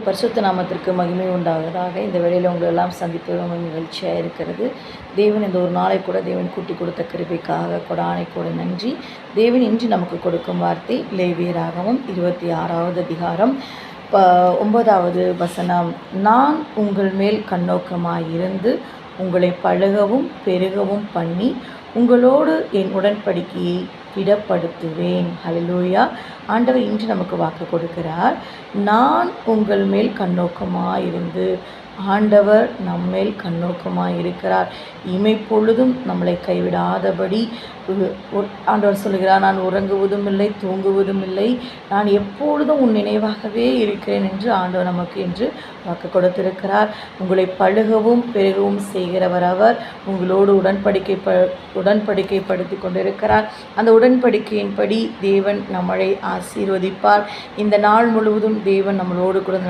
பரிசுத்த நாமத்திற்கு மகிமை உண்டாவதாக. இந்த வேளையில் உங்களை எல்லாம் சந்திப்பது ரொம்ப நிகழ்ச்சியாக இருக்கிறது. தேவன் இந்த ஒரு நாளை கூட தேவன் கூட்டி கொடுத்த கிருபைக்காக கொடானை கூட நன்றி. தேவன் இன்று நமக்கு கொடுக்கும் வார்த்தை லேவியராகமம் 26வது அதிகாரம் 9வது வசனம். நான் உங்கள் மேல் கண்ணோக்கமாயிருந்து உங்களை பழகவும் பெருகவும் பண்ணி உங்களோடு என் உடன்படிக்கையை திடப்படுத்துவேன். ஹல்லேலூயா. ஆண்டவர் இன்று நமக்கு வாக்கு கொடுக்கிறார். நான் உங்கள் மேல் கண்ணோக்கமாயிருந்து. ஆண்டவர் நம்மேல் கண்ணோக்கமாயிருக்கிறார். இமைப்பொழுதும் நம்மளை கைவிடாதபடி ஆண்டவர் சொல்கிறார், நான் உறங்குவதும் இல்லை தூங்குவதும் இல்லை, நான் எப்பொழுதும் உன் நினைவாகவே இருக்கிறேன் என்று ஆண்டவர் நமக்கு என்று வாக்கு கொடுத்திருக்கிறார். உங்களை பழுகவும் பெருகவும் செய்கிறவர் அவர். உங்களோடு உடன்படிக்கைப்படுத்தி கொண்டிருக்கிறார். அந்த உடன்படிக்கையின்படி தேவன் நம்மளை ஆசீர்வதிப்பார். இந்த நாள் முழுவதும் தேவன் நம்மளோடு கூட